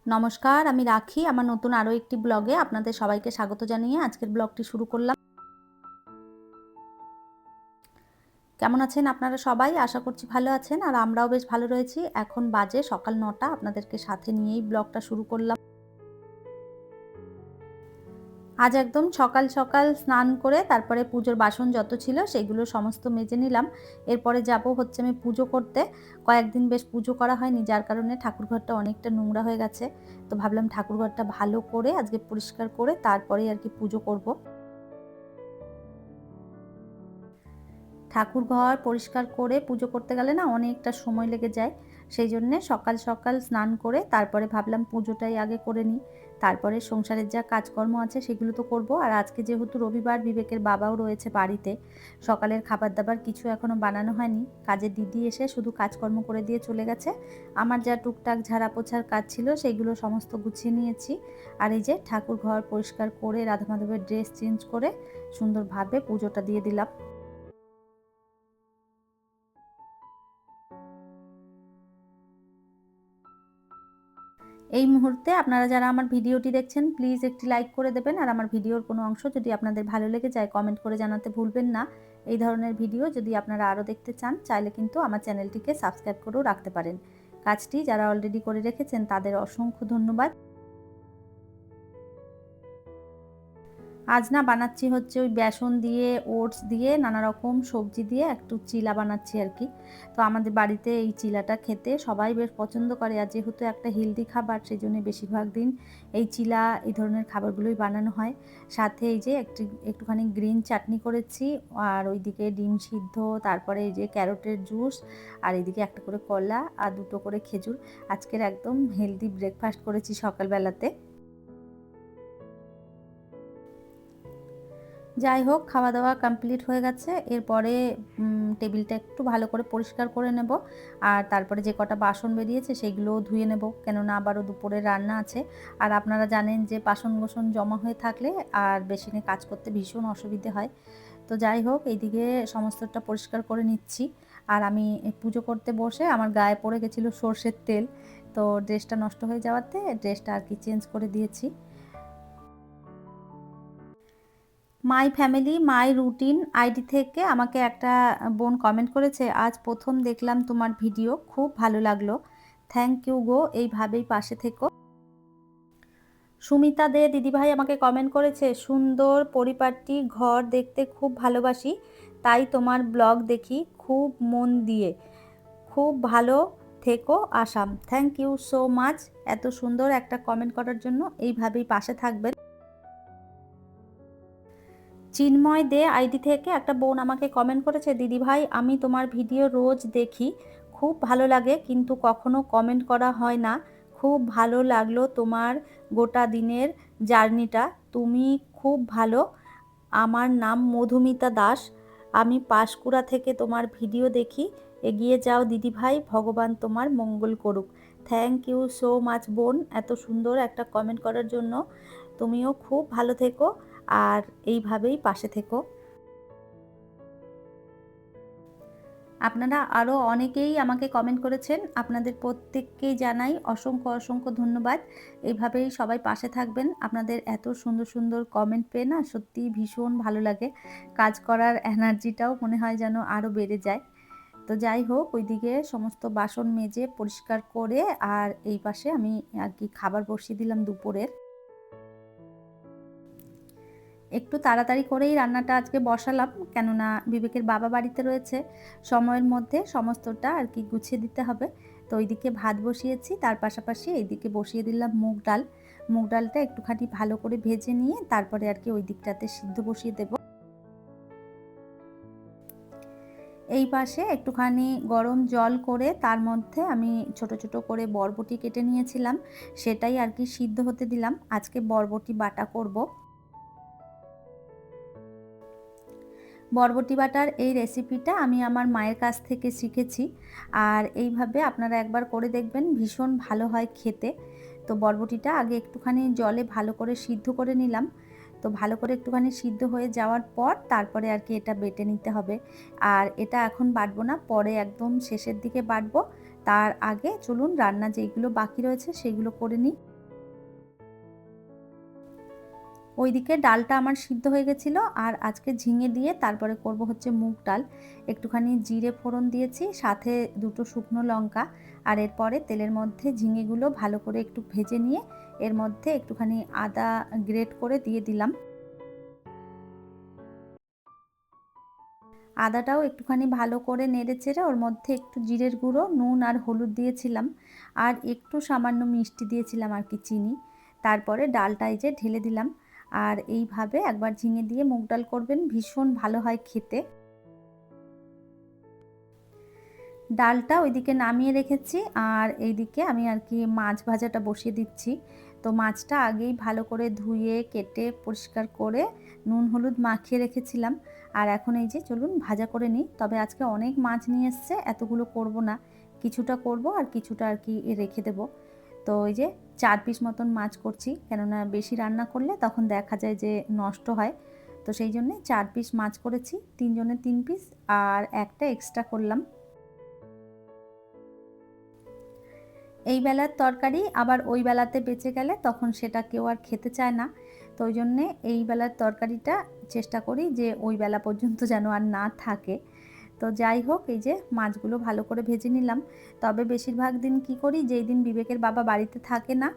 নমস্কার, আমি রাখি আমার নতুন আরও একটি ব্লগে আপনাদের সবাইকে স্বাগত জানিয়ে আজকের ব্লগটি শুরু করলাম। কেমন আছেন আপনারা সবাই? আশা করছি ভালো আছেন, আর আমরাও বেশ ভালো রয়েছি। এখন বাজে সকাল 9টা, আপনাদেরকে সাথে নিয়েই ব্লগটা শুরু করলাম। আজ একদম সকাল সকাল স্নান করে তারপরে পুজোর বাসন যত ছিল সেগুলো সমস্ত মেজে নিলাম। এরপরে যাব হচ্ছে আমি পুজো করতে। কয়েকদিন বেশ পুজো করা হয়নি, যার কারণে ঠাকুরঘরটা অনেকটা নোংরা হয়ে গেছে। তো ভাবলাম ঠাকুরঘরটা ভালো করে আজকে পরিষ্কার করে তারপরেই আর কি পুজো করব। ঠাকুর ঘর পরিষ্কার করে পুজো করতে গেলে না অনেকটা সময় লেগে যায়। সেই জন্যে সকাল সকাল স্নান করে তারপরে ভাবলাম পুজোটাই আগে করে নিই, তারপরে সংসারের যা কাজকর্ম আছে সেগুলো তো করব। আর আজকে যেহেতু রবিবার, বিবেকের বাবাও রয়েছে বাড়িতে, সকালের খাবার দাবার কিছু এখনও বানানো হয়নি। কাজের দিদি এসে শুধু কাজকর্ম করে দিয়ে চলে গেছে। আমার যা টুকটাক ঝাড়া পোছার কাজ ছিল সেইগুলো সমস্ত গুছিয়ে নিয়েছি। আর এই যে ঠাকুর ঘর পরিষ্কার করে রাধা মাধবের ড্রেস চেঞ্জ করে সুন্দরভাবে পুজোটা দিয়ে দিলাম। এই মুহূর্তে আপনারা যারা আমার ভিডিওটি দেখছেন প্লিজ একটি লাইক করে দেবেন, আর আমার ভিডিওর কোনো অংশ যদি আপনাদের ভালো লেগে যায় কমেন্ট করে জানাতে ভুলবেন না। এই ধরনের ভিডিও যদি আপনারা আরও দেখতে চান চাইলে কিন্তু আমার চ্যানেলটিকে সাবস্ক্রাইব করেও রাখতে পারেন। কাজটি যারা অলরেডি করে রেখেছেন তাদের অসংখ্য ধন্যবাদ। আজ না বানাচ্ছি হচ্ছে ওই বেসন দিয়ে, ওটস দিয়ে, নানা রকম সবজি দিয়ে একটু চিলা বানাচ্ছি আর কি। তো আমাদের বাড়িতে এই চিলাটা খেতে সবাই বেশ পছন্দ করে, আর যেহেতু একটা হেলদি খাবার সেই জন্য বেশিরভাগ দিন এই চিলা এই ধরনের খাবারগুলোই বানানো হয়। সাথে এই যে একটুখানি গ্রিন চাটনি করেছি, আর ওইদিকে ডিম সিদ্ধ, তারপরে এই যে ক্যারটের জুস, আর এইদিকে একটা করে কলা আর দুটো করে খেজুর। আজকের একদম হেলদি ব্রেকফাস্ট করেছি সকালবেলাতে। যাই হোক, খাওয়া দাওয়া কমপ্লিট হয়ে গেছে। এরপরে টেবিলটা একটু ভালো করে পরিষ্কার করে নেব, আর তারপরে যে কটা বাসন বেরিয়েছে সেগুলোও ধুয়ে নেব, কেননা আবারও দুপুরে রান্না আছে। আর আপনারা জানেন যে বাসন কোসন জমা হয়ে থাকলে আর বেসিনে কাজ করতে ভীষণ অসুবিধে হয়। তো যাই হোক, এইদিকে সমস্তটা পরিষ্কার করে নিচ্ছি। আর আমি পুজো করতে বসে আমার গায়ে পড়ে গেছিলো সর্ষের তেল, তো ড্রেসটা নষ্ট হয়ে যাওয়াতে ড্রেসটা আর কি চেঞ্জ করে দিয়েছি। My family my routine ID থেকে আমাকে একটা বোন কমেন্ট করেছে, আজ প্রথম দেখলাম তোমার ভিডিও, খুব ভালো লাগলো। থ্যাংক ইউ গো, এইভাবেই পাশে থেকো। সুমিতা দে দিদিভাই আমাকে কমেন্ট করেছে, সুন্দর পরিপাটি ঘর দেখতে খুব ভালোবাসি, তাই তোমার ব্লগ দেখি খুব মন দিয়ে। খুব ভালো থেকো Assam. Thank you so much এত সুন্দর একটা কমেন্ট করার জন্য। এইভাবেই পাশে থাকবেন। চিন্ময় দে আইডি থেকে একটা বোন আমাকে কমেন্ট করেছে, দিদিভাই আমি তোমার ভিডিও রোজ দেখি, খুব ভালো লাগে, কিন্তু কখনো কমেন্ট করা হয় না। খুব ভালো লাগলো তোমার গোটা দিনের জার্নিটা, তুমি খুব ভালো। আমার নাম মধুমিতা দাস, আমি পাঁশকুড়া থেকে তোমার ভিডিও দেখি। এগিয়ে যাও দিদিভাই, ভগবান তোমার মঙ্গল করুক। থ্যাংক ইউ সো মাচ বোন, এত সুন্দর একটা কমেন্ট করার জন্য। তুমিও খুব ভালো থেকো, আর এইভাবেই পাশে থেকো। আপনারা আরও অনেকেই আমাকে কমেন্ট করেছেন, আপনাদের প্রত্যেককেই জানাই অসংখ্য অসংখ্য ধন্যবাদ। এইভাবেই সবাই পাশে থাকবেন। আপনাদের এত সুন্দর সুন্দর কমেন্ট পেয়ে না সত্যিই ভীষণ ভালো লাগে, কাজ করার এনার্জিটাও মনে হয় যেন আরও বেড়ে যায়। তো যাই হোক, ওইদিকে সমস্ত বাসন মেজে পরিষ্কার করে আর এই পাশে আমি আর কি খাবার বসিয়ে দিলাম দুপুরের। একটু তাড়াতাড়ি করেই রান্নাটা আজকে বসালাম, কেননা বিবেকের বাবা বাড়িতে রয়েছে, সময়ের মধ্যে সমস্তটা আর কি গুছিয়ে দিতে হবে। তো ওইদিকে ভাত বসিয়েছি, তার পাশাপাশি এইদিকে বসিয়ে দিলাম মুগ ডাল। মুগ ডালটা একটুখানি ভালো করে ভেজে নিয়ে তারপরে আর কি ওই দিকটাতে সিদ্ধ বসিয়ে দেব। এই পাশে একটুখানি গরম জল করে তার মধ্যে আমি ছোট ছোট করে বরবটি কেটে নিয়েছিলাম, সেটাই আর কি সিদ্ধ হতে দিলাম। আজকে বরবটি বাটা করব। বরবটি বাটার এই রেসিপিটা আমি আমার মায়ের কাছ থেকে শিখেছি, আর এইভাবে আপনারা একবার করে দেখবেন, ভীষণ ভালো হয় খেতে। তো বরবটিটা আগে একটুখানি জলে ভালো করে সিদ্ধ করে নিলাম। তো ভালো করে একটুখানি সিদ্ধ হয়ে যাওয়ার পর তারপরে আর কি এটা বেটে নিতে হবে। আর এটা এখন বাটবো না, পরে একদম শেষের দিকে বাটবো। তার আগে চলুন রান্না যেইগুলো বাকি রয়েছে সেগুলো করে নিই। ওইদিকে ডালটা আমার সিদ্ধ হয়ে গেছিল, আর আজকে ঝিঙে দিয়ে তারপরে করব হচ্ছে মুগ ডাল। একটুখানি জিরে ফোড়ন দিয়েছি, সাথে দুটো শুকনো লঙ্কা, আর এরপরে তেলের মধ্যে ঝিঙেগুলো ভালো করে একটু ভেজে নিয়ে এর মধ্যে একটুখানি আদা গ্রেট করে দিয়ে দিলাম। আদাটাও একটুখানি ভালো করে নেড়ে চেড়ে ওর মধ্যে একটু জিরের গুঁড়ো, নুন আর হলুদ দিয়েছিলাম, আর একটু সামান্য মিষ্টি দিয়েছিলাম আর কি, চিনি। তারপরে ডালটা এই যে ঢেলে দিলাম। আর এইভাবে একবার ঝিঙে দিয়ে মুগ ডাল করবেন, ভীষণ ভালো হয় খেতে। ডালটা ওইদিকে নামিয়ে রেখেছি, আর এইদিকে আমি আর কি মাছ ভাজাটা বসিয়ে দিচ্ছি। তো মাছটা আগেই ভালো করে ধুয়ে কেটে পরিষ্কার করে নুন হলুদ মাখিয়ে রেখেছিলাম। আর এখন এই যে চলুন ভাজা করে নিই। তবে আজকে অনেক মাছ নিয়ে এসছে, এতগুলো করব না, কিছুটা করব আর কিছুটা আর কি রেখে দেব। তো ওই যে 4 পিস মতন মাছ করছি, কেননা বেশি রান্না করলে তখন দেখা যায় যে নষ্ট হয়। তো সেই জন্যে 4 পিস মাছ করেছি, 3 জনের 3 পিস, আর একটা এক্সট্রা করলাম। এই বেলার তরকারি আবার ওই বেলাতে বেঁচে গেলে তখন সেটা কেউ আর খেতে চায় না। তো ওই জন্যে এই বেলার তরকারিটা চেষ্টা করি যে ওই বেলা পর্যন্ত যেন আর না থাকে। তো যাই হোক, এই যে মাছগুলো ভালো করে ভেজে নিলাম। তবে বেশিরভাগ দিন কি করি, যেই দিন বিবেকের বাবা বাড়িতে থাকে না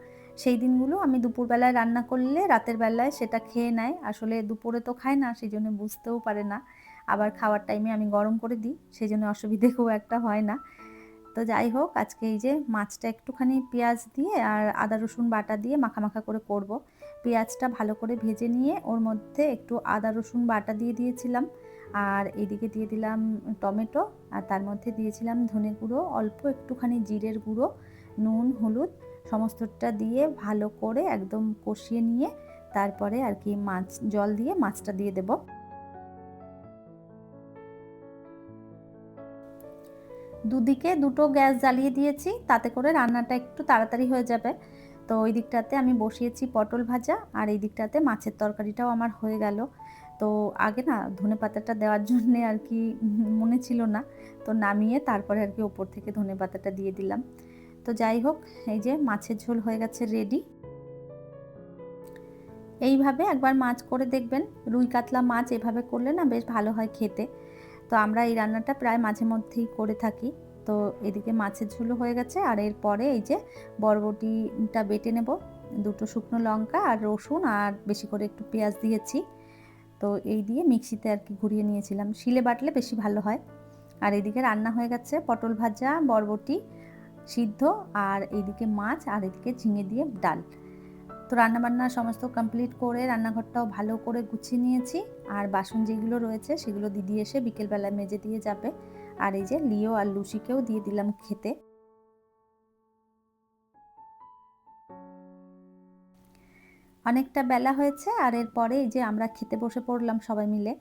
সেই দিনগুলো আমি দুপুরবেলায় রান্না করলে রাতের বেলায় সেটা খেয়ে নেয়। আসলে দুপুরে তো খায় না, সেই জন্য বুঝতেও পারে না। আবার খাওয়ার টাইমে আমি গরম করে দিই, সেই জন্য অসুবিধে খুব একটা হয় না। তো যাই হোক, আজকে এই যে মাছটা একটুখানি পেঁয়াজ দিয়ে আর আদা রসুন বাটা দিয়ে মাখা মাখা করে করব। পেঁয়াজটা ভালো করে ভেজে নিয়ে ওর মধ্যে একটু আদা রসুন বাটা দিয়ে দিয়েছিলাম, আর এদিকে দিয়ে দিলাম টমেটো, আর তার মধ্যে দিয়েছিলাম ধনে গুঁড়ো, অল্প একটুখানি জিরের গুঁড়ো, নুন হলুদ সমস্তটা দিয়ে ভালো করে একদম কষিয়ে নিয়ে তারপরে আর কি মাছ জল দিয়ে মাছটা দিয়ে দেবো। দুদিকে দুটো গ্যাস জ্বালিয়ে দিয়েছি, তাতে করে রান্নাটা একটু তাড়াতাড়ি হয়ে যাবে। তো ওই দিকটাতে আমি বসিয়েছি পটল ভাজা, আর এই দিকটাতে মাছের তরকারিটাও আমার হয়ে গেল। তো আগে না ধনেপাতাটা দেওয়ার জন্যে আর কি মনে ছিল না, তো নামিয়ে তারপরে আর কি ওপর থেকে ধনেপাতাটা দিয়ে দিলাম। তো যাই হোক, এই যে মাছের ঝোল হয়ে গেছে রেডি। এইভাবে একবার মাছ করে দেখবেন, রুই কাতলা মাছ এভাবে করলে না বেশ ভালো হয় খেতে। তো আমরা এই রান্নাটা প্রায় মাঝে মধ্যেই করে থাকি। তো এদিকে মাছের ঝোলও হয়ে গেছে, আর এরপরে এই যে বরবটিটা বেটে নেব। দুটো শুকনো লঙ্কা আর রসুন আর বেশি করে একটু পেঁয়াজ দিয়েছি। তো এই দিয়ে মিক্সিতে আর কি ঘুরিয়ে নিয়েছিলাম, শিলে বাটলে বেশি ভালো হয়। আর এইদিকে রান্না হয়ে গেছে পটল ভাজা, বরবটি সিদ্ধ, আর এইদিকে মাছ, আর এদিকে ঝিঙে দিয়ে ডাল। তো রান্নাবান্না সমস্ত কমপ্লিট করে রান্নাঘরটাও ভালো করে গুছিয়ে নিয়েছি, আর বাসন যেগুলো রয়েছে সেগুলো দিদি এসে বিকেলবেলায় মেজে দিয়ে যাবে। আর এই যে লিও আর লুসিকেও দিয়ে দিলাম খেতে। অনেকটা বেলা হয়েছে, আর এরপরে এই যে আমরা খেতে বসে পড়লাম সবাই মিলে।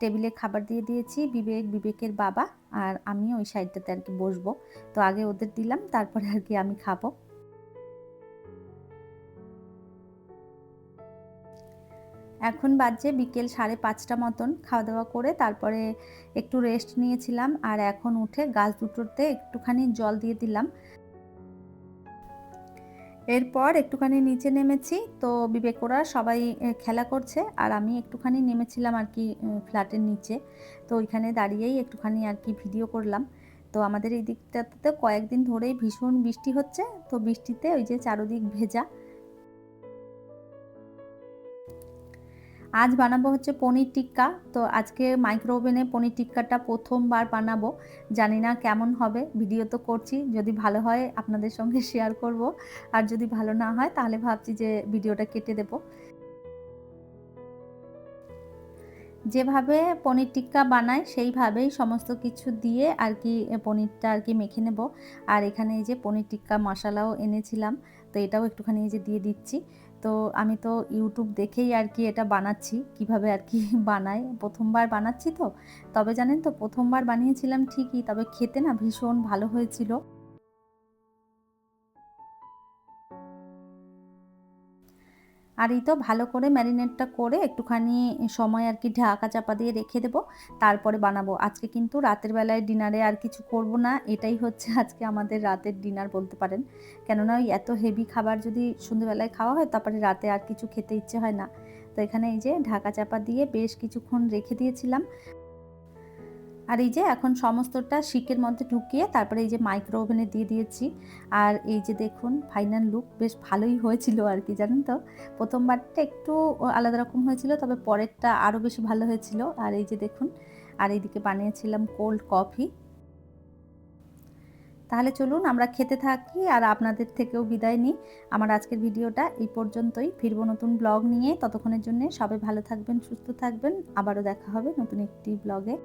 টেবিলে খাবার দিয়ে দিয়েছি, বিবেকের বাবা, আর আমি ওই সাইডটাতে আর কি বসবো। তো আগে ওদের দিলাম, তারপরে আর কি আমি খাবো। এখন বাজে বিকেল 5:30 মতন। খাওয়া দাওয়া করে তারপরে একটু রেস্ট নিয়েছিলাম, আর এখন উঠে গাছ দুটোতে একটুখানি জল দিয়ে দিলাম। এরপর একটুখানি নিচে নেমেছি, তো বিবেক ওরা সবাই খেলা করছে, আর আমি একটুখানি নেমেছিলাম আর কি ফ্ল্যাটের নিচে। তো ওইখানে দাঁড়িয়েই একটুখানি আর কি ভিডিও করলাম। তো আমাদের এই দিকটাতে কয়েকদিন ধরেই ভীষণ বৃষ্টি হচ্ছে, তো বৃষ্টিতে ওই যে চারদিক ভেজা। আজ বানাবো হচ্ছে পনির টিক্কা। তো আজকে মাইক্রো ওভেনে পনির টিক্কাটা প্রথমবার বানাবো। জানি না কেমন হবে, ভিডিও তো করছি, যদি ভালো হয় আপনাদের সঙ্গে শেয়ার করব, আর যদি ভালো না হয় তাহলে ভাবছি যে ভিডিওটা কেটে দেব। যেভাবে পনির টিক্কা বানাই সেইভাবেই সমস্ত কিছু দিয়ে আর কি পনিরটা আর কি মেখে নেব। আর এখানে এই যে পনির টিক্কা মশালাও এনেছিলাম, তো এটাও একটুখানি এই যে দিয়ে দিচ্ছি। তো আমি তো ইউটিউব দেখেই আর কি এটা বানাচ্ছি, কিভাবে আর কি বানায়, প্রথমবার বানাচ্ছি তো। তবে জানেন তো প্রথমবার বানিয়েছিলাম ঠিকই, তবে খেতে না ভীষণ ভালো হয়েছিল। আর এই তো ভালো করে ম্যারিনেটটা করে একটুখানি সময় আর কি ঢাকা চাপা দিয়ে রেখে দেবো, তারপরে বানাবো। আজকে কিন্তু রাতের বেলায় ডিনারে আর কিছু করব না, এটাই হচ্ছে আজকে আমাদের রাতের ডিনার বলতে পারেন। কেননা ওই এত হেভি খাবার যদি সন্ধ্যেবেলায় খাওয়া হয় তারপরে রাতে আর কিছু খেতে ইচ্ছে হয় না। তো এখানে এই যে ঢাকা চাপা দিয়ে বেশ কিছুক্ষণ রেখে দিয়েছিলাম। আর এই যে এখন সমস্তটা শিকের মধ্যে ঢুকিয়ে তারপরে এই যে মাইক্রো ওভেনে দিয়ে দিয়েছি। আর এই যে দেখুন ফাইনাল লুক বেশ ভালোই হয়েছিল আর কি, জানেন তো। প্রথমবারটা একটু আলাদা রকম হয়েছিল, তবে পরেরটা আরও বেশি ভালো হয়েছিল। আর এই যে দেখুন, আর এইদিকে বানিয়েছিলাম কোল্ড কফি। তাহলে চলুন আমরা খেতে থাকি আর আপনাদের থেকেও বিদায় নিই। আমার আজকের ভিডিওটা এই পর্যন্তই, ফিরবো নতুন ব্লগ নিয়ে। ততক্ষণের জন্য সবাই ভালো থাকবেন, সুস্থ থাকবেন, আবারও দেখা হবে নতুন একটি ব্লগে।